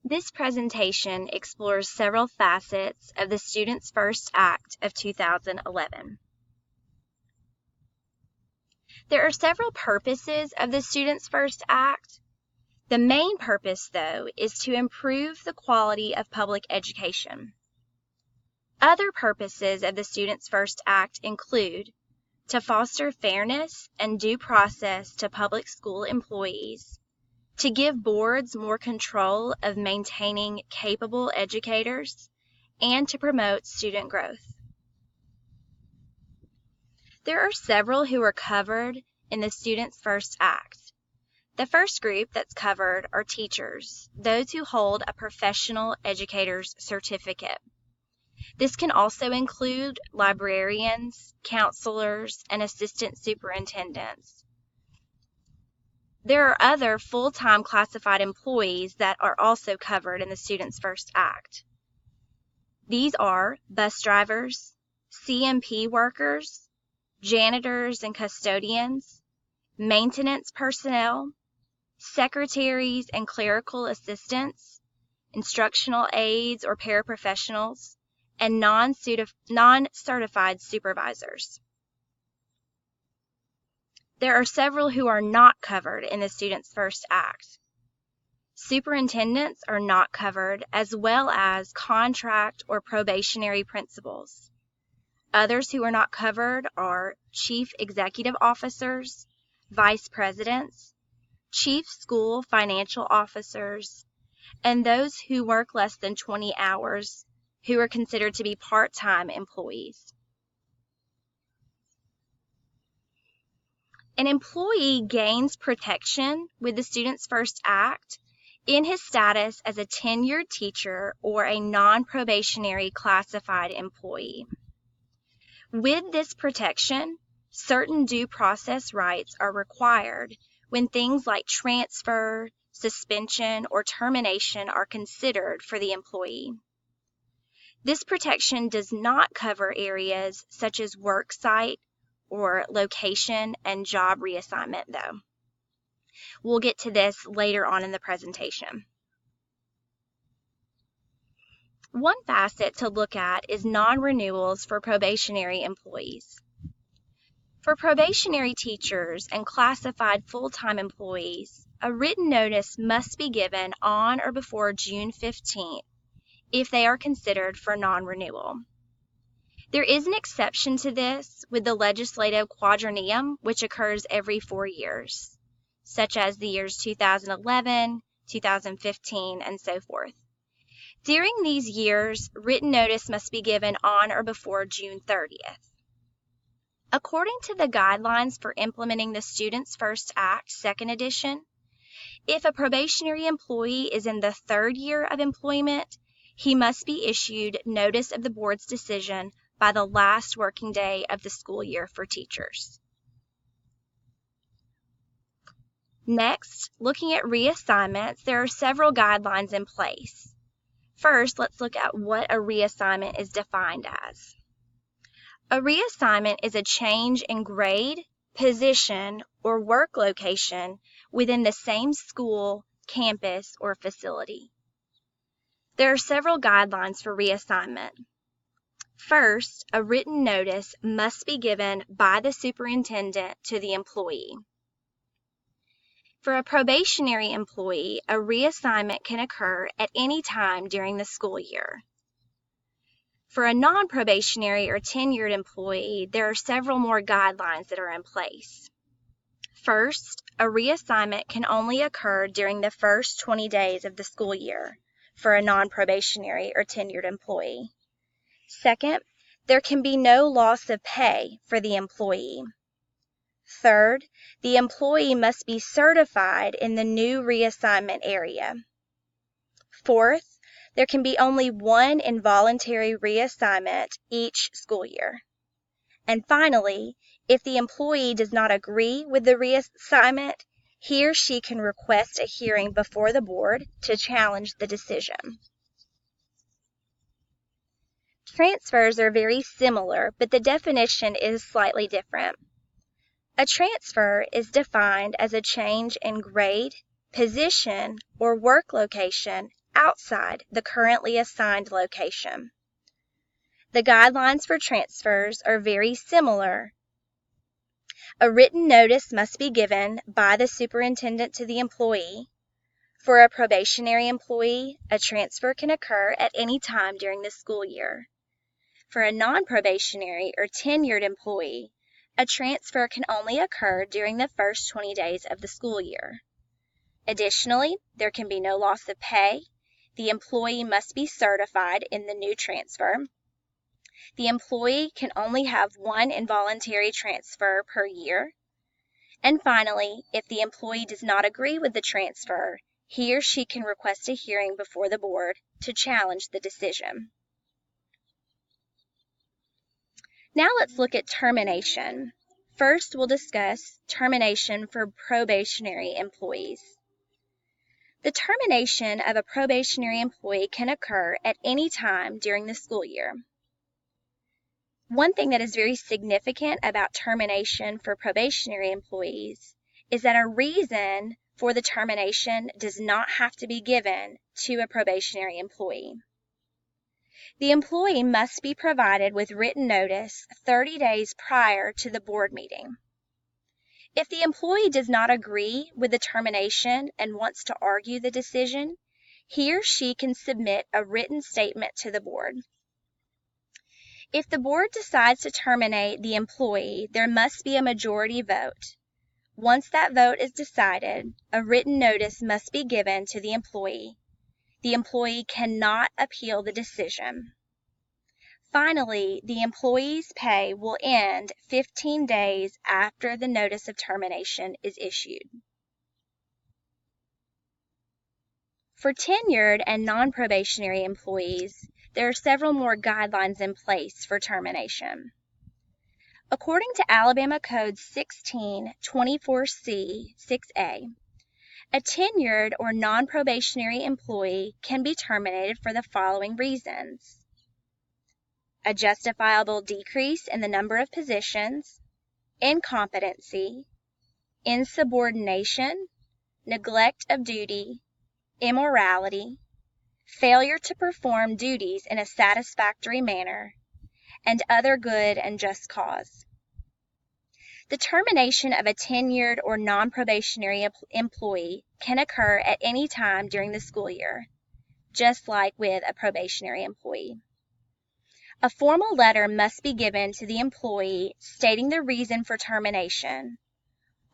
This presentation explores several facets of the Students First Act of 2011. There are several purposes of the Students First Act. The main purpose, though, is to improve the quality of public education. Other purposes of the Students First Act include to foster fairness and due process to public school employees, to give boards more control of maintaining capable educators, and to promote student growth. There are several who are covered in the Students First Act. The first group that's covered are teachers, those who hold a professional educator's certificate. This can also include librarians, counselors, and assistant superintendents. There are other full-time classified employees that are also covered in the Students First Act. These are bus drivers, CMP workers, janitors and custodians, maintenance personnel, secretaries and clerical assistants, instructional aides or paraprofessionals, and non-certified supervisors. There are several who are not covered in the Students First Act. Superintendents are not covered, as well as contract or probationary principals. Others who are not covered are chief executive officers, vice presidents, chief school financial officers, and those who work less than 20 hours, who are considered to be part-time employees. An employee gains protection with the Students First Act in his status as a tenured teacher or a non-probationary classified employee. With this protection, certain due process rights are required when things like transfer, suspension, or termination are considered for the employee. This protection does not cover areas such as work site or location and job reassignment, though. We'll get to this later on in the presentation. One facet to look at is non-renewals for probationary employees. For probationary teachers and classified full-time employees, a written notice must be given on or before June 15th if they are considered for non-renewal. There is an exception to this with the legislative quadrennium, which occurs every 4 years, such as the years 2011, 2015, and so forth. During these years, written notice must be given on or before June 30th. According to the Guidelines for Implementing the Students First Act, 2nd edition, if a probationary employee is in the 3rd year of employment, he must be issued notice of the board's decision by the last working day of the school year for teachers. Next, looking at reassignments, there are several guidelines in place. First, let's look at what a reassignment is defined as. A reassignment is a change in grade, position, or work location within the same school, campus, or facility. There are several guidelines for reassignment. First, a written notice must be given by the superintendent to the employee. For a probationary employee, a reassignment can occur at any time during the school year. For a non-probationary or tenured employee, there are several more guidelines that are in place. First, a reassignment can only occur during the first 20 days of the school year for a non-probationary or tenured employee. Second, there can be no loss of pay for the employee. Third, the employee must be certified in the new reassignment area. Fourth, there can be only one involuntary reassignment each school year. And finally, if the employee does not agree with the reassignment, he or she can request a hearing before the board to challenge the decision. Transfers are very similar, but the definition is slightly different. A transfer is defined as a change in grade, position, or work location outside the currently assigned location. The guidelines for transfers are very similar. A written notice must be given by the superintendent to the employee. For a probationary employee, a transfer can occur at any time during the school year. For a non-probationary or tenured employee, a transfer can only occur during the first 20 days of the school year. Additionally, there can be no loss of pay. The employee must be certified in the new transfer. The employee can only have one involuntary transfer per year. And finally, if the employee does not agree with the transfer, he or she can request a hearing before the board to challenge the decision. Now let's look at termination. First, we'll discuss termination for probationary employees. The termination of a probationary employee can occur at any time during the school year. One thing that is very significant about termination for probationary employees is that a reason for the termination does not have to be given to a probationary employee. The employee must be provided with written notice 30 days prior to the board meeting. If the employee does not agree with the termination and wants to argue the decision, he or she can submit a written statement to the board. If the board decides to terminate the employee, there must be a majority vote. Once that vote is decided, a written notice must be given to the employee. The employee cannot appeal the decision. Finally, the employee's pay will end 15 days after the notice of termination is issued. For tenured and non-probationary employees, there are several more guidelines in place for termination. According to Alabama Code 1624C 6A, a tenured or non-probationary employee can be terminated for the following reasons: a justifiable decrease in the number of positions, incompetency, insubordination, neglect of duty, immorality, failure to perform duties in a satisfactory manner, and other good and just cause. The termination of a tenured or non-probationary employee can occur at any time during the school year, just like with a probationary employee. A formal letter must be given to the employee stating the reason for termination.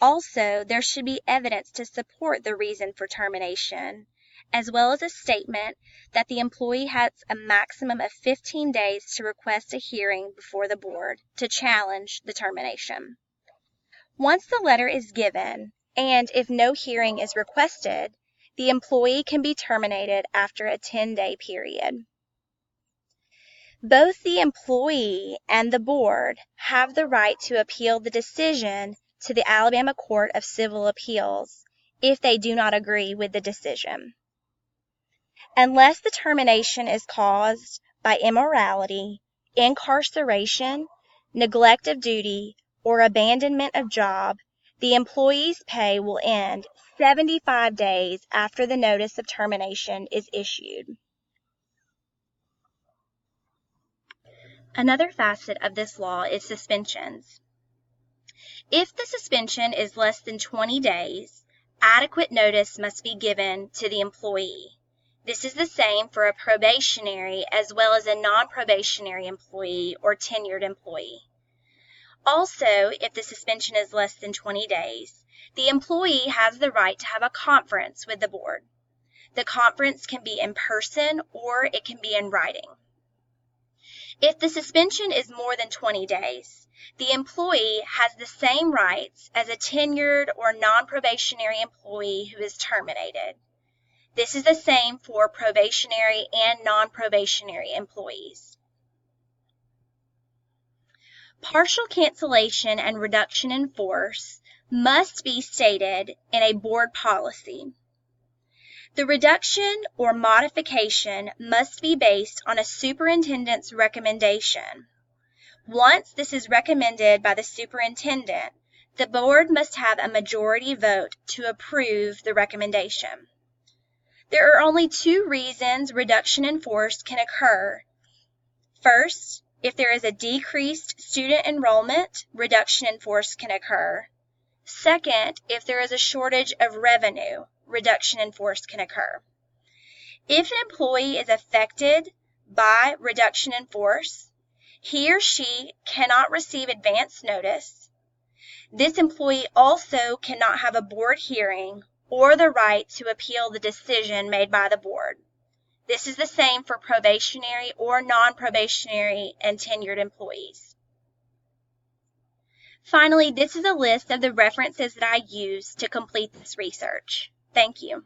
Also, there should be evidence to support the reason for termination, as well as a statement that the employee has a maximum of 15 days to request a hearing before the board to challenge the termination. Once the letter is given, and if no hearing is requested, the employee can be terminated after a 10-day period. Both the employee and the board have the right to appeal the decision to the Alabama Court of Civil Appeals if they do not agree with the decision. Unless the termination is caused by immorality, incarceration, neglect of duty, or abandonment of job, the employee's pay will end 75 days after the notice of termination is issued. Another facet of this law is suspensions. If the suspension is less than 20 days, adequate notice must be given to the employee. This is the same for a probationary as well as a non-probationary employee or tenured employee. Also, if the suspension is less than 20 days, the employee has the right to have a conference with the board. The conference can be in person or it can be in writing. If the suspension is more than 20 days, the employee has the same rights as a tenured or non-probationary employee who is terminated. This is the same for probationary and non-probationary employees. Partial cancellation and reduction in force must be stated in a board policy. The reduction or modification must be based on a superintendent's recommendation. Once this is recommended by the superintendent, the board must have a majority vote to approve the recommendation. There are only two reasons reduction in force can occur. First, if there is a decreased student enrollment, reduction in force can occur. Second, if there is a shortage of revenue, reduction in force can occur. If an employee is affected by reduction in force, he or she cannot receive advance notice. This employee also cannot have a board hearing or the right to appeal the decision made by the board. This is the same for probationary or non-probationary and tenured employees. Finally, this is a list of the references that I used to complete this research. Thank you.